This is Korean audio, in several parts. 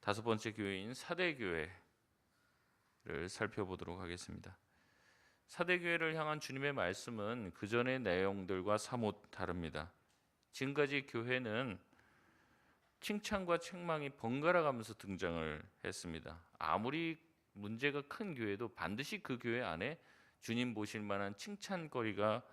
다섯 번째 교회인 사대교회를 살펴보도록 하겠습니다. 사대교회를 향한 주님의 말씀은 그 전의 내용들과 사뭇 다릅니다. 지금까지 교회는 칭찬과 책망이 번갈아 가면서 등장을 했습니다. 아무리 문제가 큰 교회도 반드시 그 교회 안에 주님 보실 만한 칭찬거리가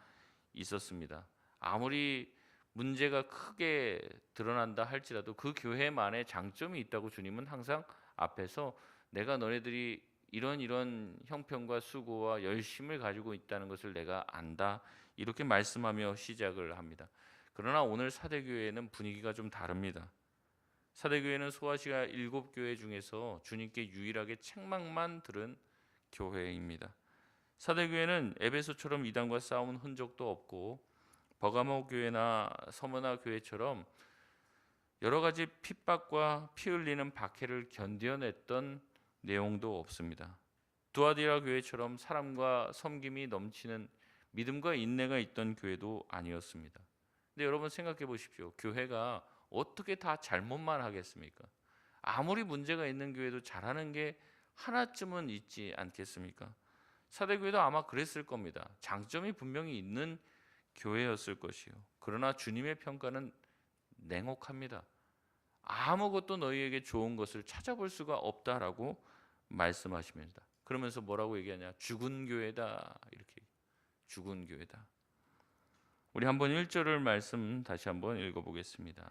있었습니다. 아무리 문제가 크게 드러난다 할지라도 그 교회만의 장점이 있다고 주님은 항상 앞에서 내가 너네들이 이런 형편과 수고와 열심을 가지고 있다는 것을 내가 안다, 이렇게 말씀하며 시작을 합니다. 그러나 오늘 사대교회는 분위기가 좀 다릅니다. 사대교회는 소아시아 7교회 중에서 주님께 유일하게 책망만 들은 교회입니다. 사대교회는 에베소처럼 이단과 싸운 흔적도 없고 버가모 교회나 서머나 교회처럼 여러 가지 핍박과 피 흘리는 박해를 견뎌냈던 내용도 없습니다. 두아디라 교회처럼 사랑과 섬김이 넘치는 믿음과 인내가 있던 교회도 아니었습니다. 근데 여러분 생각해 보십시오. 교회가 어떻게 다 잘못만 하겠습니까? 아무리 문제가 있는 교회도 잘하는 게 하나쯤은 있지 않겠습니까? 사대교회도 아마 그랬을 겁니다. 장점이 분명히 있는 교회였을 것이요. 그러나 주님의 평가는 냉혹합니다. 아무것도 너희에게 좋은 것을 찾아볼 수가 없다라고 말씀하십니다. 그러면서 뭐라고 얘기하냐? 죽은 교회다. 이렇게. 죽은 교회다. 우리 한번 1절을 말씀 다시 한번 읽어보겠습니다.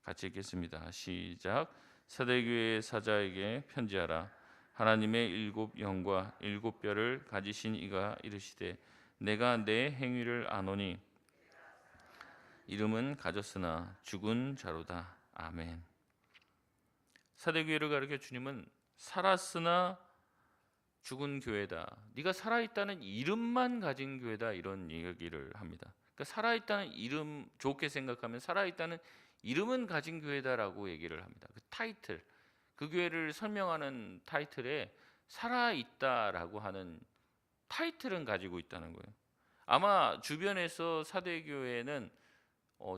같이 읽겠습니다. 시작. 사대교회의 사자에게 편지하라. 하나님의 7 영과 7 뼈를 가지신 이가 이르시되 내가 내 행위를 아노니 이름은 가졌으나 죽은 자로다. 아멘. 사대교회를 가리켜 주님은 살았으나 죽은 교회다. 네가 살아있다는 이름만 가진 교회다, 이런 얘기를 합니다. 그러니까 살아있다는 이름, 좋게 생각하면 살아있다는 이름은 가진 교회다라고 얘기를 합니다. 그 타이틀, 그 교회를 설명하는 타이틀에 살아있다라고 하는 타이틀은 가지고 있다는 거예요. 아마 주변에서 사대교회는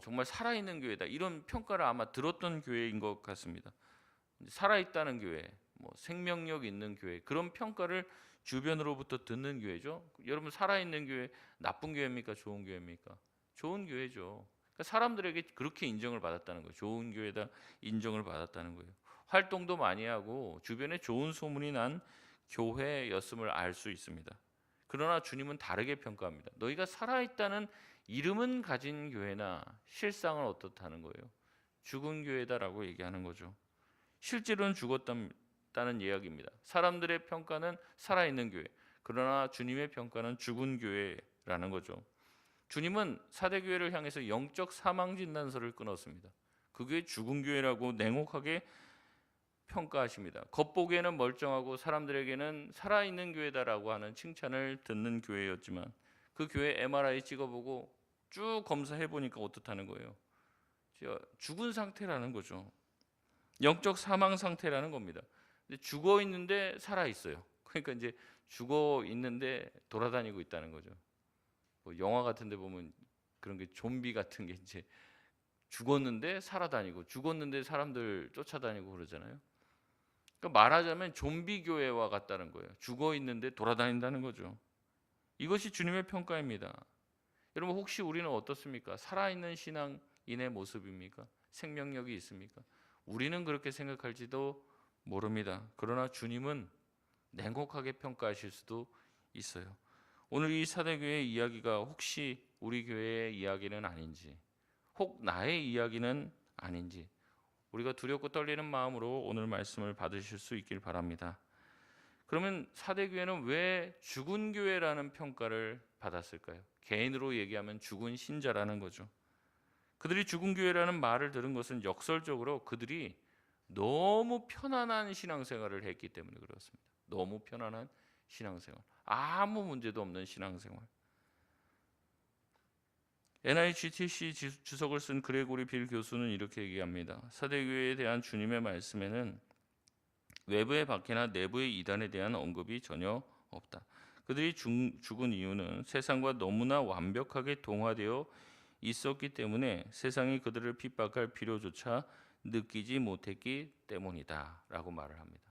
정말 살아있는 교회다, 이런 평가를 아마 들었던 교회인 것 같습니다. 살아있다는 교회, 생명력 있는 교회, 그런 평가를 주변으로부터 듣는 교회죠. 여러분, 살아있는 교회 나쁜 교회입니까? 좋은 교회입니까? 좋은 교회죠. 그러니까 사람들에게 그렇게 인정을 받았다는 거예요. 좋은 교회다 인정을 받았다는 거예요. 활동도 많이 하고 주변에 좋은 소문이 난 교회였음을 알 수 있습니다. 그러나 주님은 다르게 평가합니다. 너희가 살아있다는 이름은 가진 교회나 실상은 어떻다는 거예요? 죽은 교회다라고 얘기하는 거죠. 실제로는 죽었다는 이야기입니다. 사람들의 평가는 살아있는 교회, 그러나 주님의 평가는 죽은 교회라는 거죠. 주님은 사대교회를 향해서 영적 사망 진단서를 끊었습니다. 그 교회 죽은 교회라고 냉혹하게 평가하십니다. 겉보기에는 멀쩡하고 사람들에게는 살아있는 교회다라고 하는 칭찬을 듣는 교회였지만 그 교회 MRI 찍어보고 쭉 검사해보니까 어떻다는 거예요? 죽은 상태라는 거죠. 영적 사망 상태라는 겁니다. 근데 죽어 있는데 살아 있어요. 그러니까 이제 죽어 있는데 돌아다니고 있다는 거죠. 영화 같은 데 보면 그런 게 좀비 같은 게 이제 죽었는데 살아다니고 죽었는데 사람들 쫓아다니고 그러잖아요. 그러니까 말하자면 좀비 교회와 같다는 거예요. 죽어 있는데 돌아다닌다는 거죠. 이것이 주님의 평가입니다. 여러분, 혹시 우리는 어떻습니까? 살아있는 신앙인의 모습입니까? 생명력이 있습니까? 우리는 그렇게 생각할지도 모릅니다. 그러나 주님은 냉혹하게 평가하실 수도 있어요. 오늘 이 사대교회의 이야기가 혹시 우리 교회의 이야기는 아닌지, 혹 나의 이야기는 아닌지, 우리가 두렵고 떨리는 마음으로 오늘 말씀을 받으실 수 있길 바랍니다. 그러면 사대교회는 왜 죽은 교회라는 평가를 받았을까요? 개인으로 얘기하면 죽은 신자라는 거죠. 그들이 죽은 교회라는 말을 들은 것은 역설적으로 그들이 너무 편안한 신앙생활을 했기 때문에 그렇습니다. 너무 편안한 신앙생활, 아무 문제도 없는 신앙생활. NIGTC 주석을 쓴 그레고리 빌 교수는 이렇게 얘기합니다. 사대교회에 대한 주님의 말씀에는 외부의 박해나 내부의 이단에 대한 언급이 전혀 없다. 그들이 죽은 이유는 세상과 너무나 완벽하게 동화되어 있었기 때문에 세상이 그들을 핍박할 필요조차 느끼지 못했기 때문이다라고 말을 합니다.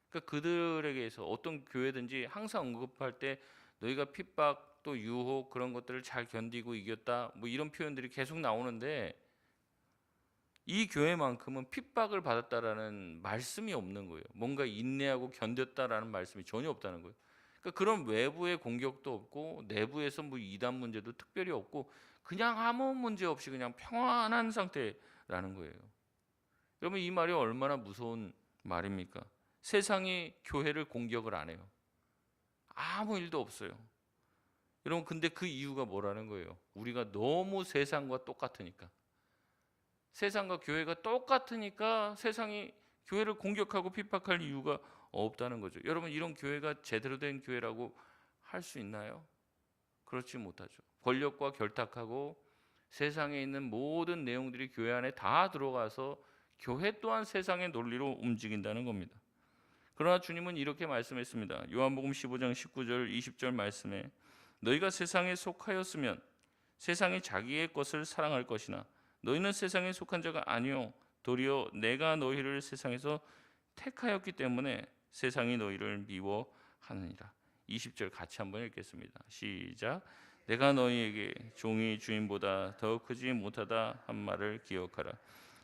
그러니까 그들에게서 어떤 교회든지 항상 언급할 때 너희가 핍박 또 유혹 그런 것들을 잘 견디고 이겼다 뭐 이런 표현들이 계속 나오는데 이 교회만큼은 핍박을 받았다라는 말씀이 없는 거예요. 뭔가 인내하고 견뎠다라는 말씀이 전혀 없다는 거예요. 그러니까 그런 외부의 공격도 없고 내부에서 뭐 이단 문제도 특별히 없고 그냥 아무 문제 없이 그냥 평안한 상태라는 거예요. 여러분 이 말이 얼마나 무서운 말입니까? 세상이 교회를 공격을 안 해요. 아무 일도 없어요. 여러분 근데 그 이유가 뭐라는 거예요? 우리가 너무 세상과 똑같으니까. 세상과 교회가 똑같으니까 세상이 교회를 공격하고 핍박할 이유가 없다는 거죠. 여러분 이런 교회가 제대로 된 교회라고 할 수 있나요? 그렇지 못하죠. 권력과 결탁하고 세상에 있는 모든 내용들이 교회 안에 다 들어가서 교회 또한 세상의 논리로 움직인다는 겁니다. 그러나 주님은 이렇게 말씀했습니다. 요한복음 15장 19절 20절 말씀에 너희가 세상에 속하였으면 세상이 자기의 것을 사랑할 것이나 너희는 세상에 속한 자가 아니요 도리어 내가 너희를 세상에서 택하였기 때문에 세상이 너희를 미워하느니라. 20절 같이 한번 읽겠습니다. 시작. 내가 너희에게 종이 주인보다 더 크지 못하다 한 말을 기억하라.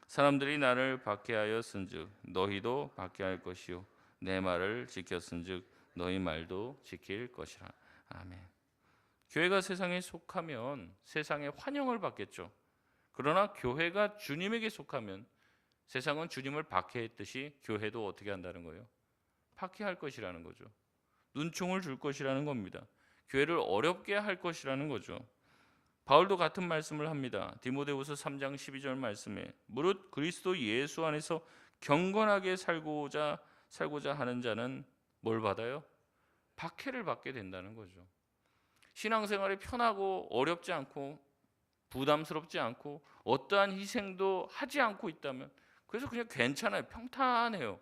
사람들이 나를 박해하였은즉 너희도 박해할 것이요 내 말을 지켰은즉 너희 말도 지킬 것이라. 아멘. 교회가 세상에 속하면 세상의 환영을 받겠죠. 그러나 교회가 주님에게 속하면 세상은 주님을 박해했듯이 교회도 어떻게 한다는 거예요? 박해할 것이라는 거죠. 눈총을 줄 것이라는 겁니다. 교회를 어렵게 할 것이라는 거죠. 바울도 같은 말씀을 합니다. 디모데후서 3장 12절 말씀에 무릇 그리스도 예수 안에서 경건하게 살고자 하는 자는 뭘 받아요? 박해를 받게 된다는 거죠. 신앙생활이 편하고 어렵지 않고 부담스럽지 않고 어떠한 희생도 하지 않고 있다면 그래서 그냥 괜찮아요. 평탄해요.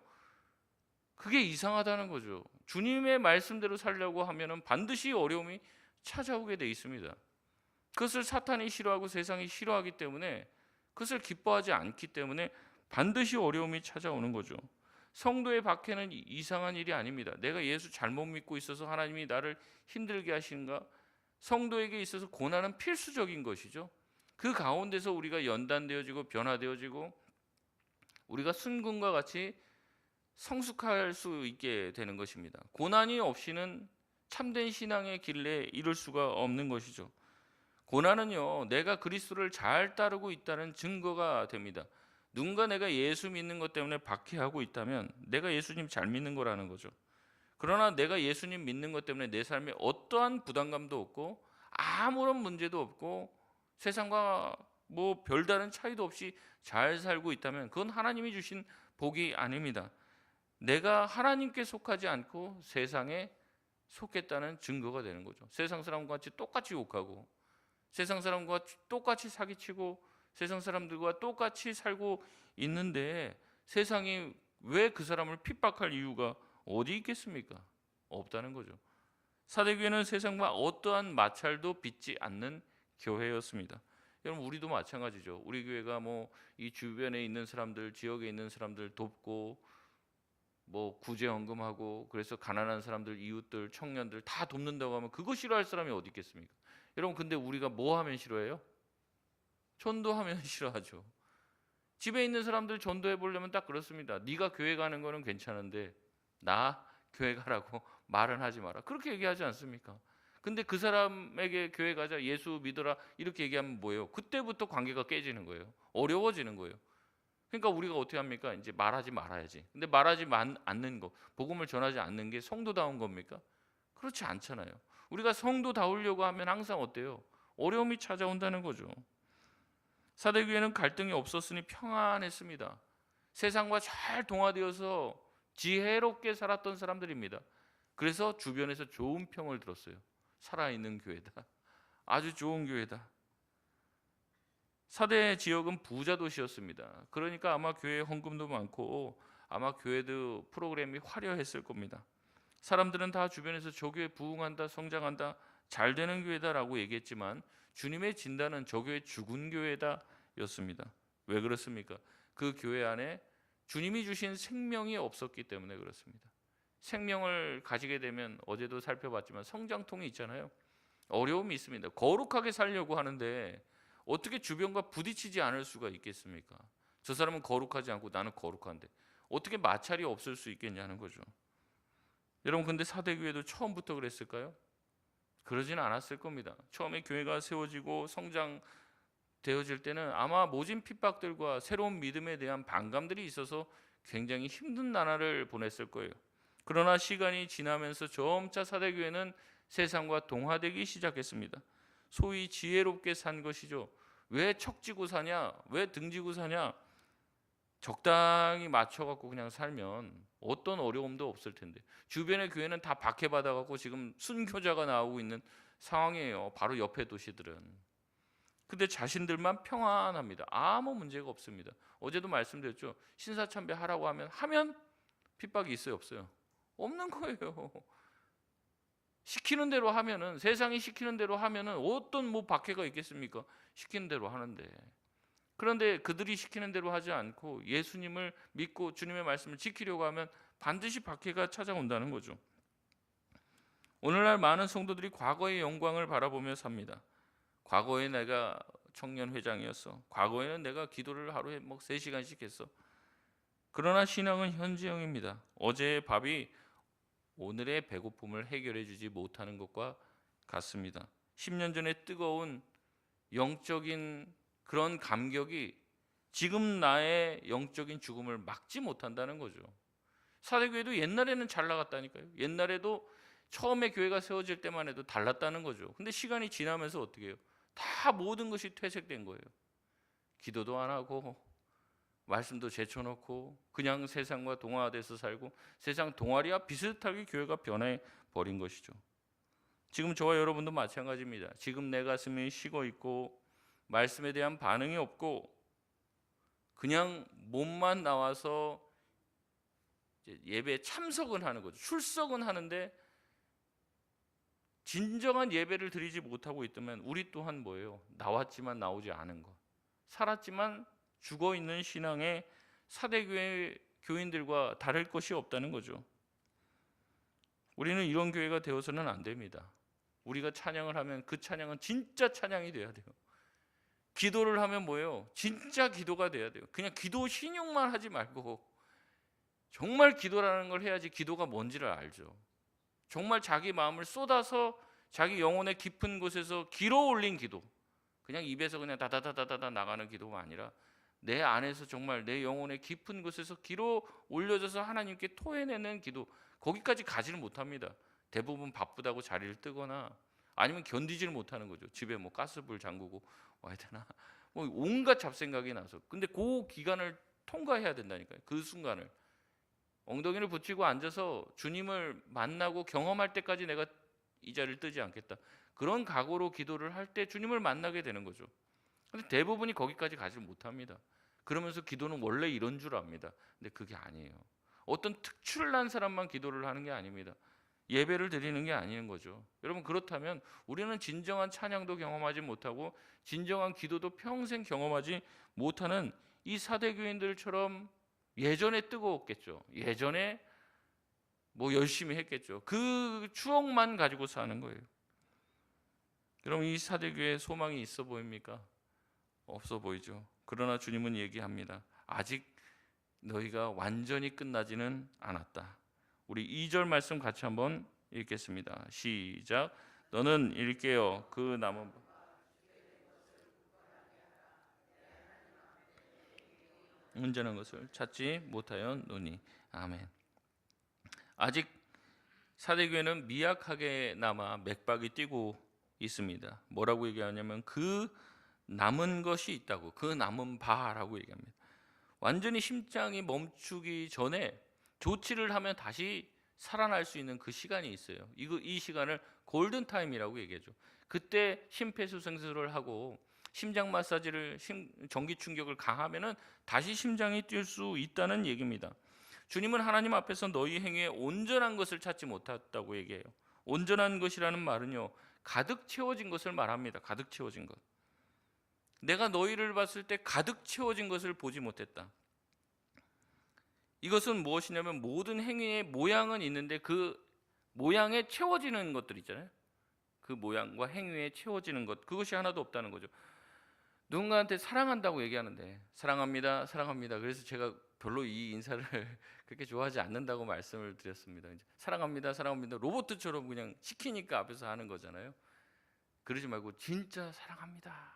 그게 이상하다는 거죠. 주님의 말씀대로 살려고 하면은 반드시 어려움이 찾아오게 돼 있습니다. 그것을 사탄이 싫어하고 세상이 싫어하기 때문에 그것을 기뻐하지 않기 때문에 반드시 어려움이 찾아오는 거죠. 성도의 박해는 이상한 일이 아닙니다. 내가 예수 잘못 믿고 있어서 하나님이 나를 힘들게 하시는가? 성도에게 있어서 고난은 필수적인 것이죠. 그 가운데서 우리가 연단되어지고 변화되어지고 우리가 순금과 같이 성숙할 수 있게 되는 것입니다. 고난이 없이는 참된 신앙의 길에 이룰 수가 없는 것이죠. 고난은요, 내가 그리스도를 잘 따르고 있다는 증거가 됩니다. 누군가 내가 예수 믿는 것 때문에 박해하고 있다면 내가 예수님 잘 믿는 거라는 거죠. 그러나 내가 예수님 믿는 것 때문에 내 삶에 어떠한 부담감도 없고 아무런 문제도 없고 세상과 뭐 별다른 차이도 없이 잘 살고 있다면 그건 하나님이 주신 복이 아닙니다. 내가 하나님께 속하지 않고 세상에 속했다는 증거가 되는 거죠. 세상 사람과 같이 똑같이 욕하고 세상 사람과 똑같이 사기치고 세상 사람들과 똑같이 살고 있는데 세상이 왜 그 사람을 핍박할 이유가 어디 있겠습니까? 없다는 거죠. 사대교회는 세상과 어떠한 마찰도 빚지 않는 교회였습니다. 여러분 우리도 마찬가지죠. 우리 교회가 뭐 이 주변에 있는 사람들, 지역에 있는 사람들 돕고 뭐 구제헌금하고 그래서 가난한 사람들, 이웃들, 청년들 다 돕는다고 하면 그거 싫어할 사람이 어디 있겠습니까? 여러분 근데 우리가 뭐 하면 싫어해요? 전도하면 싫어하죠. 집에 있는 사람들 전도해 보려면 딱 그렇습니다. 네가 교회 가는 거는 괜찮은데 나 교회 가라고 말은 하지 마라. 그렇게 얘기하지 않습니까? 근데 그 사람에게 교회 가자, 예수 믿어라 이렇게 얘기하면 뭐예요? 그때부터 관계가 깨지는 거예요. 어려워지는 거예요. 그러니까 우리가 어떻게 합니까? 이제 말하지 말아야지. 근데 말하지 않는 거, 복음을 전하지 않는 게 성도다운 겁니까? 그렇지 않잖아요. 우리가 성도다우려고 하면 항상 어때요? 어려움이 찾아온다는 거죠. 사대교회는 갈등이 없었으니 평안했습니다. 세상과 잘 동화되어서 지혜롭게 살았던 사람들입니다. 그래서 주변에서 좋은 평을 들었어요. 살아있는 교회다. 아주 좋은 교회다. 사대 지역은 부자 도시였습니다. 그러니까 아마 교회 헌금도 많고 아마 교회도 프로그램이 화려했을 겁니다. 사람들은 다 주변에서 저 교회 부흥한다, 성장한다, 잘 되는 교회다라고 얘기했지만 주님의 진단은 저 교회 죽은 교회다였습니다. 왜 그렇습니까? 그 교회 안에 주님이 주신 생명이 없었기 때문에 그렇습니다. 생명을 가지게 되면 어제도 살펴봤지만 성장통이 있잖아요. 어려움이 있습니다. 거룩하게 살려고 하는데 어떻게 주변과 부딪히지 않을 수가 있겠습니까? 저 사람은 거룩하지 않고 나는 거룩한데 어떻게 마찰이 없을 수 있겠냐는 거죠. 여러분, 근데 사대교회도 처음부터 그랬을까요? 그러지는 않았을 겁니다. 처음에 교회가 세워지고 성장되어질 때는 아마 모진 핍박들과 새로운 믿음에 대한 반감들이 있어서 굉장히 힘든 나날을 보냈을 거예요. 그러나 시간이 지나면서 점차 사대교회는 세상과 동화되기 시작했습니다. 소위 지혜롭게 산 것이죠. 왜 척지고 사냐? 왜 등지고 사냐? 적당히 맞춰갖고 그냥 살면 어떤 어려움도 없을 텐데, 주변의 교회는 다 박해받아갖고 지금 순교자가 나오고 있는 상황이에요. 바로 옆에 도시들은. 근데 자신들만 평안합니다. 아무 문제가 없습니다. 어제도 말씀드렸죠. 신사참배 하라고 하면 핍박이 있어요, 없어요? 없는 거예요. 시키는 대로 하면은, 세상이 시키는 대로 하면은 어떤 뭐 박해가 있겠습니까? 시키는 대로 하는데. 그런데 그들이 시키는 대로 하지 않고 예수님을 믿고 주님의 말씀을 지키려고 하면 반드시 박해가 찾아온다는 거죠. 오늘날 많은 성도들이 과거의 영광을 바라보며 삽니다. 과거에 내가 청년 회장이었어. 과거에는 내가 기도를 하루에 3시간씩 했어. 그러나 신앙은 현재형입니다. 어제의 밥이 오늘의 배고픔을 해결해 주지 못하는 것과 같습니다. 10년 전에 뜨거운 영적인 그런 감격이 지금 나의 영적인 죽음을 막지 못한다는 거죠. 사대교회도 옛날에는 잘 나갔다니까요. 옛날에도 처음에 교회가 세워질 때만 해도 달랐다는 거죠. 근데 시간이 지나면서 어떻게 해요? 다 모든 것이 퇴색된 거예요. 기도도 안 하고 말씀도 제쳐놓고 그냥 세상과 동화돼서 살고 세상 동아리와 비슷하게 교회가 변해 버린 것이죠. 지금 저와 여러분도 마찬가지입니다. 지금 내 가슴이 식어 있고 말씀에 대한 반응이 없고 그냥 몸만 나와서 예배에 참석은 하는 거죠. 출석은 하는데 진정한 예배를 드리지 못하고 있다면 우리 또한 뭐예요? 나왔지만 나오지 않은 것, 살았지만 죽어있는 신앙의 사대교회 교인들과 다를 것이 없다는 거죠. 우리는 이런 교회가 되어서는 안 됩니다. 우리가 찬양을 하면 그 찬양은 진짜 찬양이 돼야 돼요. 기도를 하면 뭐예요? 진짜 기도가 돼야 돼요. 그냥 기도 신용만 하지 말고 정말 기도라는 걸 해야지 기도가 뭔지를 알죠. 정말 자기 마음을 쏟아서 자기 영혼의 깊은 곳에서 길어 올린 기도, 그냥 입에서 그냥 다다다다다 나가는 기도가 아니라 내 안에서 정말 내 영혼의 깊은 곳에서 길어 올려져서 하나님께 토해내는 기도, 거기까지 가지를 못합니다. 대부분 바쁘다고 자리를 뜨거나 아니면 견디지를 못하는 거죠. 집에 가스불 잠그고 와야 되나, 온갖 잡생각이 나서. 근데 그 기간을 통과해야 된다니까요. 그 순간을 엉덩이를 붙이고 앉아서 주님을 만나고 경험할 때까지 내가 이 자리를 뜨지 않겠다, 그런 각오로 기도를 할 때 주님을 만나게 되는 거죠. 근데 대부분이 거기까지 가지 못합니다. 그러면서 기도는 원래 이런 줄 압니다. 근데 그게 아니에요. 어떤 특출난 사람만 기도를 하는 게 아닙니다. 예배를 드리는 게 아닌 거죠. 여러분, 그렇다면 우리는 진정한 찬양도 경험하지 못하고 진정한 기도도 평생 경험하지 못하는 이 사대교인들처럼 예전에 뜨거웠겠죠. 예전에 열심히 했겠죠. 그 추억만 가지고 사는 거예요. 그럼 이 사대교회에 소망이 있어 보입니까? 없어 보이죠. 그러나 주님은 얘기합니다. 아직 너희가 완전히 끝나지는 않았다. 우리 2절 말씀 같이 한번 읽겠습니다. 시작. 너는 일깨어 그 남은 온전한 것을 찾지 못하였노니. 아멘. 아직 사대교회는 미약하게 남아 맥박이 뛰고 있습니다. 뭐라고 얘기하냐면 그 남은 것이 있다고, 그 남은 바라고 얘기합니다. 완전히 심장이 멈추기 전에 조치를 하면 다시 살아날 수 있는 그 시간이 있어요. 이 시간을 골든 타임이라고 얘기하죠. 그때 심폐소생술을 하고 심장 마사지를, 전기 충격을 가하면은 다시 심장이 뛸 수 있다는 얘기입니다. 주님은 하나님 앞에서 너희 행위에 온전한 것을 찾지 못했다고 얘기해요. 온전한 것이라는 말은요, 가득 채워진 것을 말합니다. 가득 채워진 것. 내가 너희를 봤을 때 가득 채워진 것을 보지 못했다. 이것은 무엇이냐면 모든 행위의 모양은 있는데 그 모양에 채워지는 것들 있잖아요. 그 모양과 행위에 채워지는 것, 그것이 하나도 없다는 거죠. 누군가한테 사랑한다고 얘기하는데 사랑합니다, 사랑합니다. 그래서 제가 별로 이 인사를 그렇게 좋아하지 않는다고 말씀을 드렸습니다. 이제 사랑합니다, 사랑합니다. 로봇처럼 그냥 시키니까 앞에서 하는 거잖아요. 그러지 말고 진짜 사랑합니다.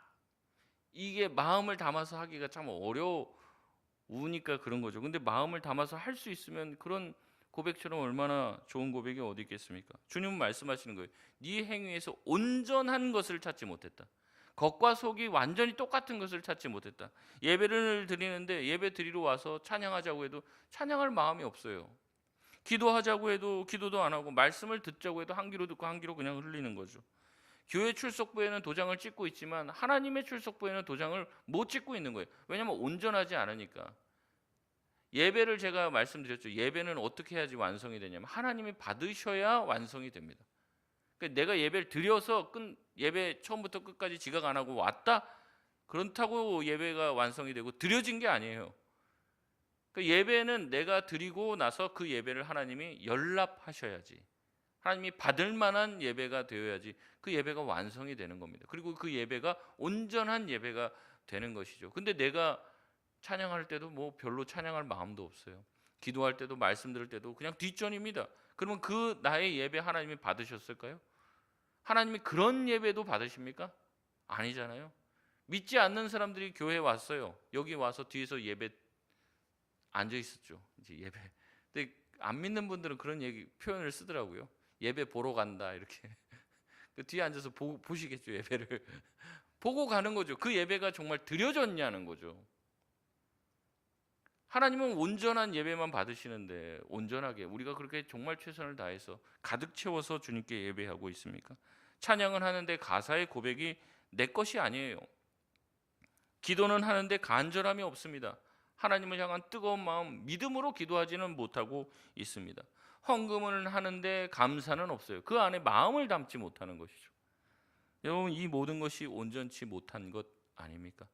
이게 마음을 담아서 하기가 참 어려우니까 그런 거죠. 근데 마음을 담아서 할 수 있으면 그런 고백처럼 얼마나 좋은 고백이 어디 있겠습니까? 주님은 말씀하시는 거예요. 네 행위에서 온전한 것을 찾지 못했다. 겉과 속이 완전히 똑같은 것을 찾지 못했다. 예배를 드리는데 예배 드리러 와서 찬양하자고 해도 찬양할 마음이 없어요. 기도하자고 해도 기도도 안 하고 말씀을 듣자고 해도 한 귀로 듣고 한 귀로 그냥 흘리는 거죠. 교회 출석부에는 도장을 찍고 있지만 하나님의 출석부에는 도장을 못 찍고 있는 거예요. 왜냐하면 온전하지 않으니까. 예배를 제가 말씀드렸죠. 예배는 어떻게 해야지 완성이 되냐면 하나님이 받으셔야 완성이 됩니다. 그러니까 내가 예배를 드려서 예배 처음부터 끝까지 지각 안 하고 왔다, 그렇다고 예배가 완성이 되고 드려진 게 아니에요. 그러니까 예배는 내가 드리고 나서 그 예배를 하나님이 연락하셔야지, 하나님이 받을 만한 예배가 되어야지 그 예배가 완성이 되는 겁니다. 그리고 그 예배가 온전한 예배가 되는 것이죠. 근데 내가 찬양할 때도 뭐 별로 찬양할 마음도 없어요. 기도할 때도 말씀 들을 때도 그냥 뒷전입니다. 그러면 그 나의 예배 하나님이 받으셨을까요? 하나님이 그런 예배도 받으십니까? 아니잖아요. 믿지 않는 사람들이 교회에 왔어요. 여기 와서 뒤에서 예배 앉아 있었죠. 이제 예배. 근데 안 믿는 분들은 그런 표현을 쓰더라고요. 예배 보러 간다 이렇게. 그 뒤에 앉아서 보시겠죠, 예배를. 보고 가는 거죠. 그 예배가 정말 드려졌냐는 거죠. 하나님은 온전한 예배만 받으시는데 온전하게 우리가 그렇게 정말 최선을 다해서 가득 채워서 주님께 예배하고 있습니까? 찬양은 하는데 가사의 고백이 내 것이 아니에요. 기도는 하는데 간절함이 없습니다. 하나님을 향한 뜨거운 마음, 믿음으로 기도하지는 못하고 있습니다. 헌금을 하는데 감사는 없어요. 그 안에 마음을 담지 못하는 것이죠. 여러분, 이 모든 것이 온전치 못한 것 아닙니까?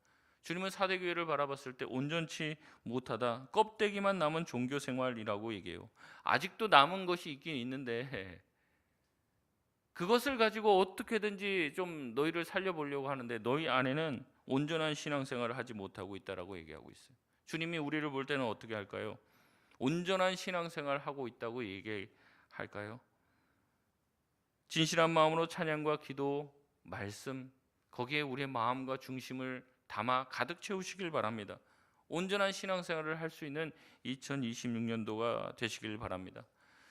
주님은 사대교회를 바라봤을 때 온전치 못하다, 껍데기만 남은 종교 생활이라고 얘기해요. 아직도 남은 것이 있긴 있는데 그것을 가지고 어떻게든지 좀 너희를 살려보려고 하는데 너희 안에는 온전한 신앙생활을 하지 못하고 있다라고 얘기하고 있어요. 주님이 우리를 볼 때는 어떻게 할까요? 온전한 신앙생활을 하고 있다고 얘기할까요? 진실한 마음으로 찬양과 기도, 말씀, 거기에 우리의 마음과 중심을 담아 가득 채우시길 바랍니다. 온전한 신앙생활을 할 수 있는 2026년도가 되시길 바랍니다.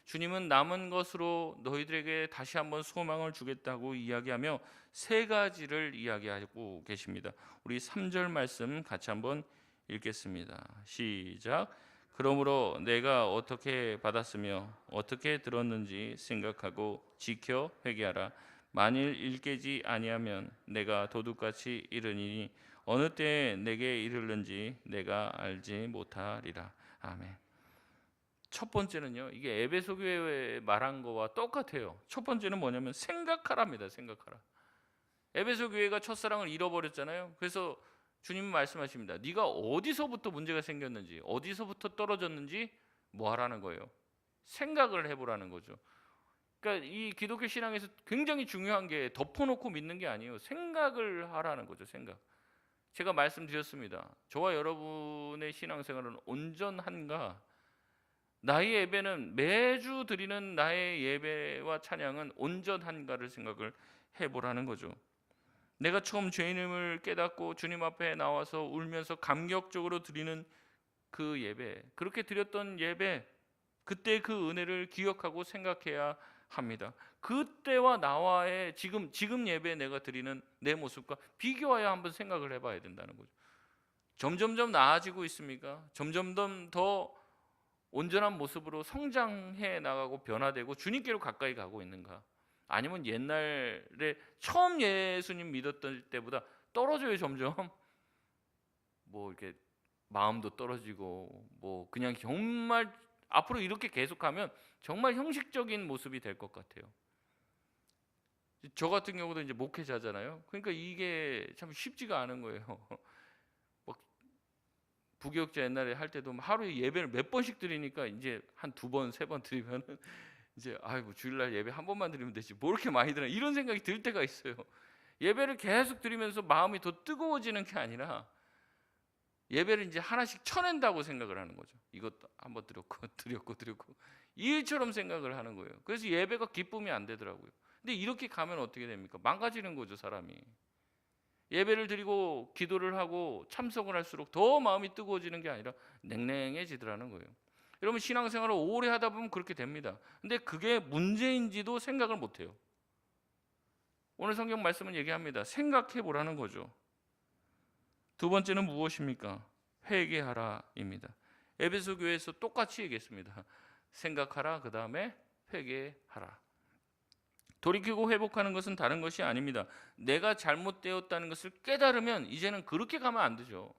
주님은 남은 것으로 너희들에게 다시 한번 소망을 주겠다고 이야기하며 세 가지를 이야기하고 계십니다. 우리 3절 말씀 같이 한번 읽겠습니다. 시작. 그러므로 내가 어떻게 받았으며 어떻게 들었는지 생각하고 지켜 회개하라. 만일 일깨지 아니하면 내가 도둑같이 이르니 어느 때에 내게 이르는지 내가 알지 못하리라. 아멘. 첫 번째는요, 이게 에베소 교회에 말한 거와 똑같아요. 첫 번째는 뭐냐면 생각하랍니다. 생각하라. 에베소 교회가 첫사랑을 잃어버렸잖아요. 그래서 주님은 말씀하십니다. 네가 어디서부터 문제가 생겼는지, 어디서부터 떨어졌는지 뭐 하라는 거예요? 생각을 해보라는 거죠. 그러니까 이 기독교 신앙에서 굉장히 중요한 게 덮어놓고 믿는 게 아니에요. 생각을 하라는 거죠. 생각. 제가 말씀드렸습니다. 저와 여러분의 신앙생활은 온전한가? 나의 예배는, 매주 드리는 나의 예배와 찬양은 온전한가를 생각을 해보라는 거죠. 내가 처음 죄인임을 깨닫고 주님 앞에 나와서 울면서 감격적으로 드리는 그 예배, 그렇게 드렸던 예배, 그때 그 은혜를 기억하고 생각해야 합니다. 그때와 나와의 지금 예배 내가 드리는 내 모습과 비교하여 한번 생각을 해봐야 된다는 거죠. 점점점 나아지고 있습니까? 점점점 더 온전한 모습으로 성장해 나가고 변화되고 주님께로 가까이 가고 있는가? 아니면 옛날에 처음 예수님 믿었던 때보다 떨어져요. 점점 뭐 이렇게 마음도 떨어지고 뭐 그냥 정말 앞으로 이렇게 계속하면 정말 형식적인 모습이 될 것 같아요. 저 같은 경우도 이제 목회자잖아요. 그러니까 이게 참 쉽지가 않은 거예요. 막 부교육자 옛날에 할 때도 하루에 예배를 몇 번씩 드리니까 이제 한 2번, 3번 드리면은 이제 아이고 주일날 예배 한 번만 드리면 되지 뭐 이렇게 많이 드나 이런 생각이 들 때가 있어요. 예배를 계속 드리면서 마음이 더 뜨거워지는 게 아니라 예배를 이제 하나씩 쳐낸다고 생각을 하는 거죠. 이것도 한번 드렸고 이 일처럼 생각을 하는 거예요. 그래서 예배가 기쁨이 안 되더라고요. 근데 이렇게 가면 어떻게 됩니까? 망가지는 거죠, 사람이. 예배를 드리고 기도를 하고 참석을 할수록 더 마음이 뜨거워지는 게 아니라 냉랭해지더라는 거예요. 여러분 신앙생활을 오래 하다 보면 그렇게 됩니다. 근데 그게 문제인지도 생각을 못 해요. 오늘 성경 말씀은 얘기합니다. 생각해 보라는 거죠. 두 번째는 무엇입니까? 회개하라입니다. 에베소 교회에서 똑같이 얘기했습니다. 생각하라, 그 다음에 회개하라. 돌이키고 회복하는 것은 다른 것이 아닙니다. 내가 잘못되었다는 것을 깨달으면 이제는 그렇게 가면 안 되죠.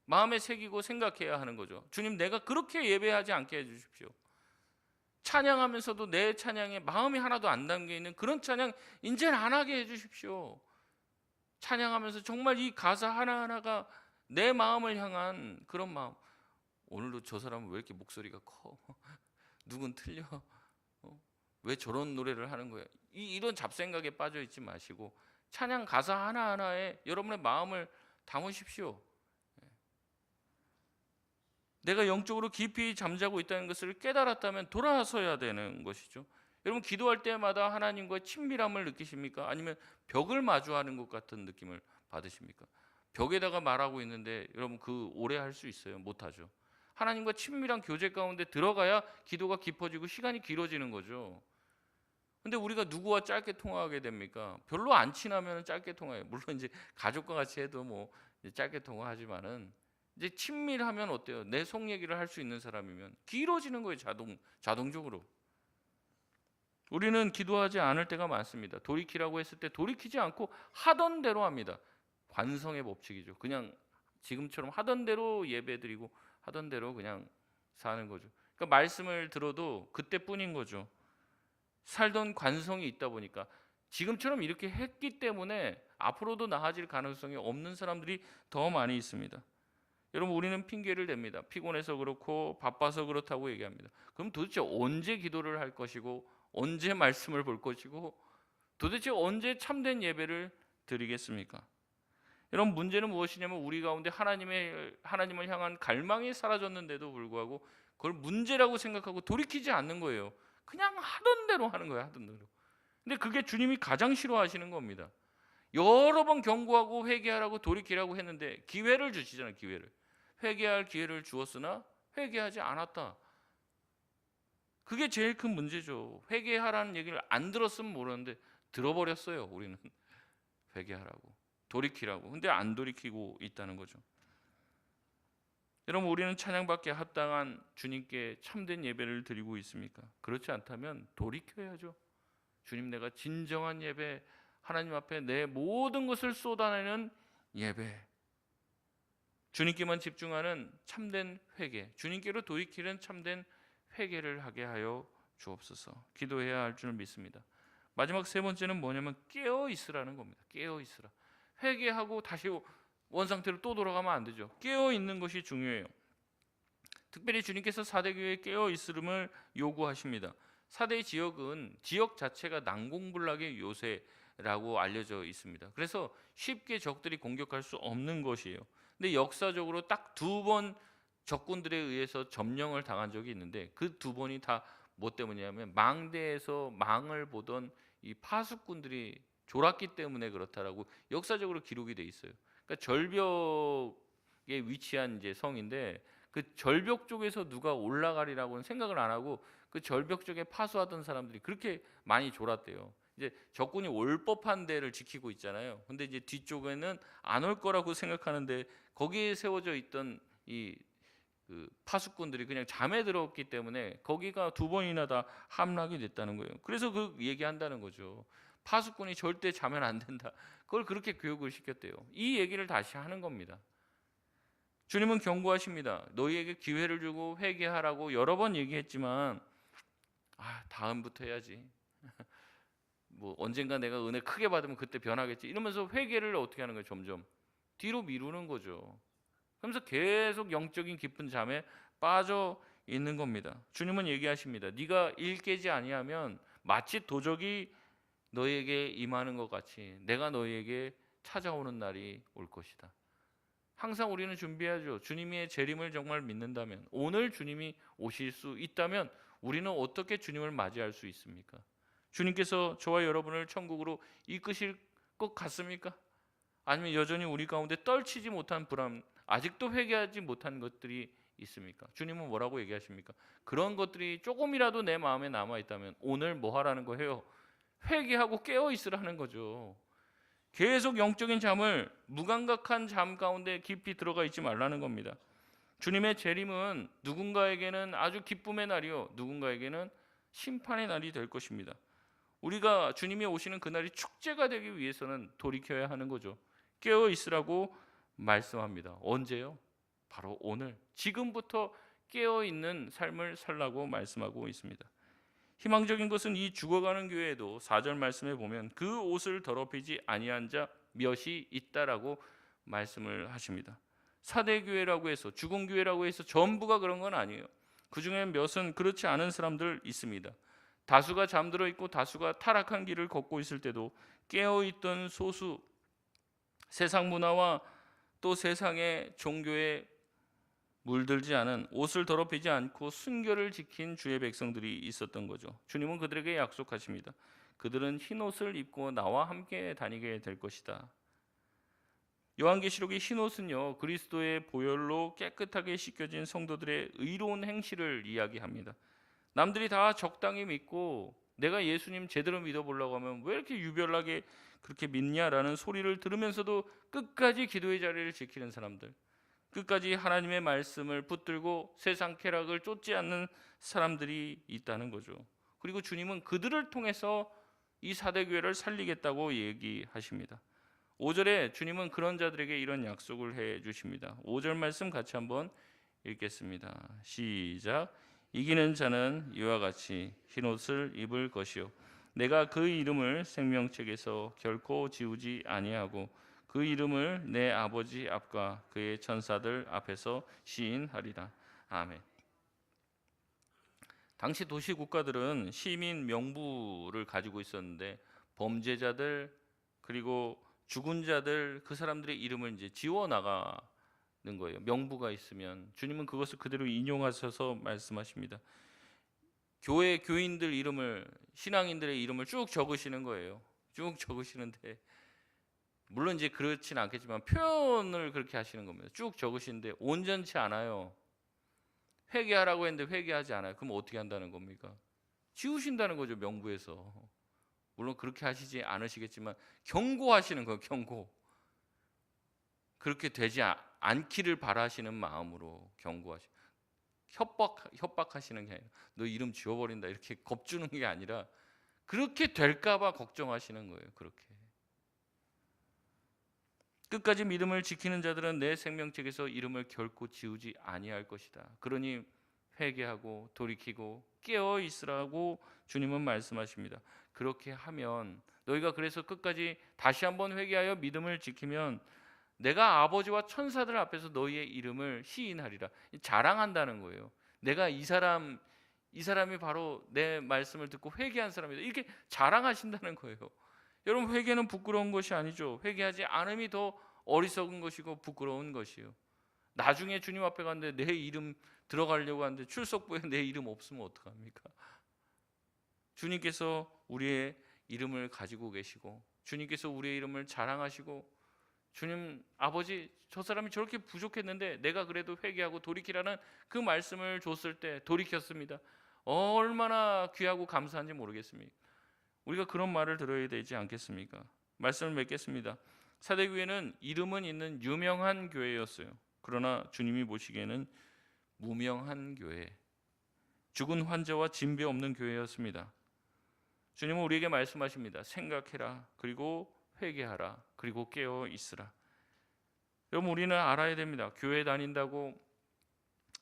마음에 새기고 생각해야 하는 거죠. 주님, 내가 그렇게 예배하지 않게 해주십시오. 찬양하면서도 내 찬양에 마음이 하나도 안 담겨 있는 그런 찬양 이제는 안 하게 해주십시오. 찬양하면서 정말 이 가사 하나하나가 내 마음을 향한 그런 마음. 오늘도 저 사람은 왜 이렇게 목소리가 커? 누군 틀려? 왜 저런 노래를 하는 거야? 이런 잡생각에 빠져 있지 마시고 찬양 가사 하나하나에 여러분의 마음을 담으십시오. 내가 영적으로 깊이 잠자고 있다는 것을 깨달았다면 돌아서야 되는 것이죠. 여러분 기도할 때마다 하나님과의 친밀함을 느끼십니까? 아니면 벽을 마주하는 것 같은 느낌을 받으십니까? 벽에다가 말하고 있는데 여러분 그 오래 할 수 있어요? 못하죠. 하나님과 친밀한 교제 가운데 들어가야 기도가 깊어지고 시간이 길어지는 거죠. 근데 우리가 누구와 짧게 통화하게 됩니까? 별로 안 친하면 짧게 통화해요. 물론 이제 가족과 같이 해도 뭐 짧게 통화하지만은 이제 친밀하면 어때요? 내 속 얘기를 할 수 있는 사람이면 길어지는 거예요. 자동적으로. 우리는 기도하지 않을 때가 많습니다. 돌이키라고 했을 때 돌이키지 않고 하던 대로 합니다. 관성의 법칙이죠. 그냥 지금처럼 하던 대로 예배드리고 하던 대로 그냥 사는 거죠. 그러니까 말씀을 들어도 그때뿐인 거죠. 살던 관성이 있다 보니까 지금처럼 이렇게 했기 때문에 앞으로도 나아질 가능성이 없는 사람들이 더 많이 있습니다. 여러분 우리는 핑계를 댑니다. 피곤해서 그렇고 바빠서 그렇다고 얘기합니다. 그럼 도대체 언제 기도를 할 것이고 언제 말씀을 볼 것이고 도대체 언제 참된 예배를 드리겠습니까? 여러분 문제는 무엇이냐면 우리 가운데 하나님을 향한 갈망이 사라졌는데도 불구하고 그걸 문제라고 생각하고 돌이키지 않는 거예요. 그냥 하던 대로 하는 거예요. 하던 대로. 근데 그게 주님이 가장 싫어하시는 겁니다. 여러 번 경고하고 회개하라고 돌이키라고 했는데 기회를 주시잖아요. 기회를. 회개할 기회를 주었으나 회개하지 않았다. 그게 제일 큰 문제죠. 회개하라는 얘기를 안 들었으면 모르는데 들어버렸어요. 우리는 회개하라고 돌이키라고. 근데 안 돌이키고 있다는 거죠. 여러분 우리는 찬양받기에 합당한 주님께 참된 예배를 드리고 있습니까? 그렇지 않다면 돌이켜야죠. 주님, 내가 진정한 예배, 하나님 앞에 내 모든 것을 쏟아내는 예배, 주님께만 집중하는 참된 회개, 주님께로 돌이키는 참된 회개를 하게 하여 주옵소서. 기도해야 할 줄 믿습니다. 마지막 세 번째는 뭐냐면 깨어 있으라는 겁니다. 깨어 있으라. 회개하고 다시 원상태로 또 돌아가면 안 되죠. 깨어 있는 것이 중요해요. 특별히 주님께서 사대교회에 깨어 있으름을 요구하십니다. 사대 지역은 지역 자체가 난공불락의 요새라고 알려져 있습니다. 그래서 쉽게 적들이 공격할 수 없는 것이에요. 근데 역사적으로 딱 2번 적군들에 의해서 점령을 당한 적이 있는데 그 2번이 다 뭐 때문이냐면 망대에서 망을 보던 이 파수꾼들이 졸았기 때문에 그렇다라고 역사적으로 기록이 돼 있어요. 그러니까 절벽에 위치한 이제 성인데 그 절벽 쪽에서 누가 올라가리라고는 생각을 안 하고 그 절벽 쪽에 파수하던 사람들이 그렇게 많이 졸았대요. 이제 적군이 올 법한 데를 지키고 있잖아요. 근데 이제 뒤쪽에는 안 올 거라고 생각하는데 거기에 세워져 있던 그 파수꾼들이 그냥 잠에 들었기 때문에 거기가 2번이나 다 함락이 됐다는 거예요. 그래서 그 얘기한다는 거죠. 파수꾼이 절대 자면 안 된다. 그걸 그렇게 교육을 시켰대요. 이 얘기를 다시 하는 겁니다. 주님은 경고하십니다. 너희에게 기회를 주고 회개하라고 여러 번 얘기했지만 다음부터 해야지. 뭐 언젠가 내가 은혜 크게 받으면 그때 변하겠지. 이러면서 회개를 어떻게 하는 거예요? 점점 뒤로 미루는 거죠. 그러면서 계속 영적인 깊은 잠에 빠져 있는 겁니다. 주님은 얘기하십니다. 네가 일 깨지 아니하면 마치 도적이 너에게 임하는 것 같이 내가 너에게 찾아오는 날이 올 것이다. 항상 우리는 준비하죠. 주님의 재림을 정말 믿는다면, 오늘 주님이 오실 수 있다면 우리는 어떻게 주님을 맞이할 수 있습니까? 주님께서 저와 여러분을 천국으로 이끄실 것 같습니까? 아니면 여전히 우리 가운데 떨치지 못한 불안, 아직도 회개하지 못한 것들이 있습니까? 주님은 뭐라고 얘기하십니까? 그런 것들이 조금이라도 내 마음에 남아 있다면 오늘 뭐 하라는 거예요? 회개하고 깨어 있으라는 거죠. 계속 영적인 잠을, 무감각한 잠 가운데 깊이 들어가 있지 말라는 겁니다. 주님의 재림은 누군가에게는 아주 기쁨의 날이요, 누군가에게는 심판의 날이 될 것입니다. 우리가 주님이 오시는 그날이 축제가 되기 위해서는 돌이켜야 하는 거죠. 깨어 있으라고 말씀합니다. 언제요? 바로 오늘, 지금부터 깨어 있는 삶을 살라고 말씀하고 있습니다. 희망적인 것은 이 죽어가는 교회에도 4절 말씀에 보면 그 옷을 더럽히지 아니한 자 몇이 있다라고 말씀을 하십니다. 사대 교회라고 해서, 죽은 교회라고 해서 전부가 그런 건 아니에요. 그 중에 몇은 그렇지 않은 사람들 있습니다. 다수가 잠들어 있고 다수가 타락한 길을 걷고 있을 때도 깨어 있던 소수, 세상 문화와 또 세상의 종교에 물들지 않은, 옷을 더럽히지 않고 순결을 지킨 주의 백성들이 있었던 거죠. 주님은 그들에게 약속하십니다. 그들은 흰 옷을 입고 나와 함께 다니게 될 것이다. 요한계시록의 흰 옷은요, 그리스도의 보혈로 깨끗하게 씻겨진 성도들의 의로운 행실을 이야기합니다. 남들이 다 적당히 믿고 내가 예수님 제대로 믿어보려고 하면 왜 이렇게 유별나게 그렇게 믿냐라는 소리를 들으면서도 끝까지 기도의 자리를 지키는 사람들, 끝까지 하나님의 말씀을 붙들고 세상 쾌락을 쫓지 않는 사람들이 있다는 거죠. 그리고 주님은 그들을 통해서 이 사대교회를 살리겠다고 얘기하십니다. 5절에 주님은 그런 자들에게 이런 약속을 해 주십니다. 5절 말씀 같이 한번 읽겠습니다. 시작. 이기는 자는 이와 같이 흰옷을 입을 것이요 내가 그 이름을 생명책에서 결코 지우지 아니하고 그 이름을 내 아버지 앞과 그의 천사들 앞에서 시인하리라. 아멘. 당시 도시 국가들은 시민 명부를 가지고 있었는데 범죄자들 그리고 죽은 자들, 그 사람들의 이름을 이제 지워 나가는 거예요. 명부가 있으면 주님은 그것을 그대로 인용하셔서 말씀하십니다. 교회 교인들 이름을, 신앙인들의 이름을 쭉 적으시는 거예요. 쭉 적으시는데 물론 이제 그렇진 않겠지만 표현을 그렇게 하시는 겁니다. 쭉 적으시는데 온전치 않아요. 회개하라고 했는데 회개하지 않아요. 그럼 어떻게 한다는 겁니까? 지우신다는 거죠, 명부에서. 물론 그렇게 하시지 않으시겠지만 경고하시는 거예요. 경고. 그렇게 되지 않기를 바라시는 마음으로 경고하시. 협박하시는 게 아니라 너 이름 지워버린다 이렇게 겁주는 게 아니라 그렇게 될까봐 걱정하시는 거예요. 그렇게. 끝까지 믿음을 지키는 자들은 내 생명책에서 이름을 결코 지우지 아니할 것이다. 그러니 회개하고 돌이키고 깨어 있으라고 주님은 말씀하십니다. 그렇게 하면 너희가 그래서 끝까지 다시 한번 회개하여 믿음을 지키면 내가 아버지와 천사들 앞에서 너희의 이름을 시인하리라. 자랑한다는 거예요. 내가 이 사람이 바로 내 말씀을 듣고 회개한 사람이다. 이렇게 자랑하신다는 거예요. 여러분, 회개는 부끄러운 것이 아니죠. 회개하지 않음이 더 어리석은 것이고 부끄러운 것이요. 나중에 주님 앞에 갔는데 내 이름 들어가려고 하는데 출석부에 내 이름 없으면 어떡합니까? 주님께서 우리의 이름을 가지고 계시고 주님께서 우리의 이름을 자랑하시고 주님 아버지 저 사람이 저렇게 부족했는데 내가 그래도 회개하고 돌이키라는 그 말씀을 줬을 때 돌이켰습니다. 얼마나 귀하고 감사한지 모르겠습니다. 우리가 그런 말을 들어야 되지 않겠습니까? 말씀을 맺겠습니다. 사대교회는 이름은 있는 유명한 교회였어요. 그러나 주님이 보시기에는 무명한 교회, 죽은 환자와 진배 없는 교회였습니다. 주님은 우리에게 말씀하십니다. 생각해라, 그리고 회개하라, 그리고 깨어 있으라. 여러분, 우리는 알아야 됩니다. 교회 다닌다고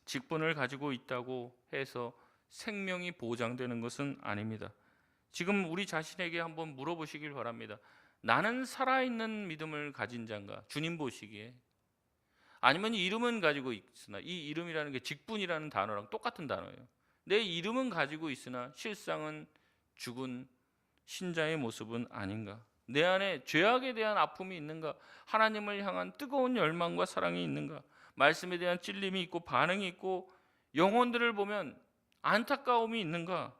직분을 가지고 있다고 해서 생명이 보장되는 것은 아닙니다. 지금 우리 자신에게 한번 물어보시길 바랍니다. 나는 살아있는 믿음을 가진 자인가? 주님 보시기에 아니면 이름은 가지고 있으나, 이 이름이라는 게 직분이라는 단어랑 똑같은 단어예요. 내 이름은 가지고 있으나 실상은 죽은 신자의 모습은 아닌가? 내 안에 죄악에 대한 아픔이 있는가? 하나님을 향한 뜨거운 열망과 사랑이 있는가? 말씀에 대한 찔림이 있고 반응이 있고 영혼들을 보면 안타까움이 있는가?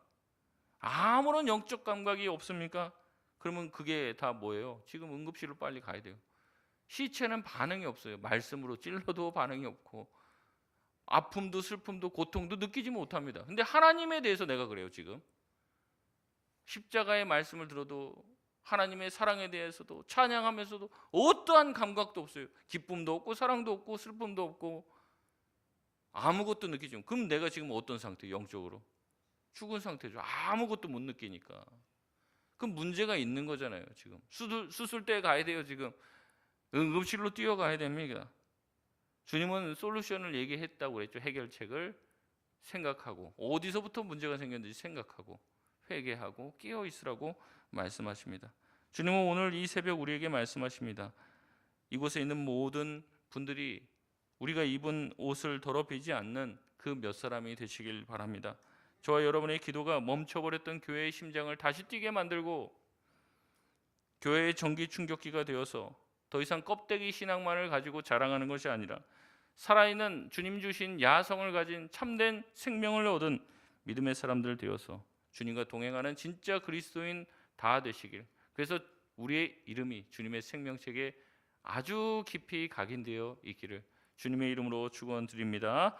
아무런 영적 감각이 없습니까? 그러면 그게 다 뭐예요? 지금 응급실로 빨리 가야 돼요. 시체는 반응이 없어요. 말씀으로 찔러도 반응이 없고 아픔도 슬픔도 고통도 느끼지 못합니다. 근데 하나님에 대해서 내가 그래요. 지금 십자가의 말씀을 들어도 하나님의 사랑에 대해서도 찬양하면서도 어떠한 감각도 없어요. 기쁨도 없고 사랑도 없고 슬픔도 없고 아무것도 느끼지 못해요. 그럼 내가 지금 어떤 상태예요? 영적으로 죽은 상태죠. 아무것도 못 느끼니까. 그럼 문제가 있는 거잖아요. 지금 수술대에 가야 돼요. 지금 응급실로 뛰어가야 됩니다. 주님은 솔루션을 얘기했다고 그랬죠. 해결책을 생각하고 어디서부터 문제가 생겼는지 생각하고 회개하고 깨어 있으라고 말씀하십니다. 주님은 오늘 이 새벽 우리에게 말씀하십니다. 이곳에 있는 모든 분들이 우리가 입은 옷을 더럽히지 않는 그 몇 사람이 되시길 바랍니다. 저와 여러분의 기도가 멈춰버렸던 교회의 심장을 다시 뛰게 만들고 교회의 전기 충격기가 되어서 더 이상 껍데기 신앙만을 가지고 자랑하는 것이 아니라 살아있는 주님 주신 야성을 가진 참된 생명을 얻은 믿음의 사람들 되어서 주님과 동행하는 진짜 그리스도인 다 되시길. 그래서 우리의 이름이 주님의 생명책에 아주 깊이 각인되어 있기를 주님의 이름으로 축원드립니다.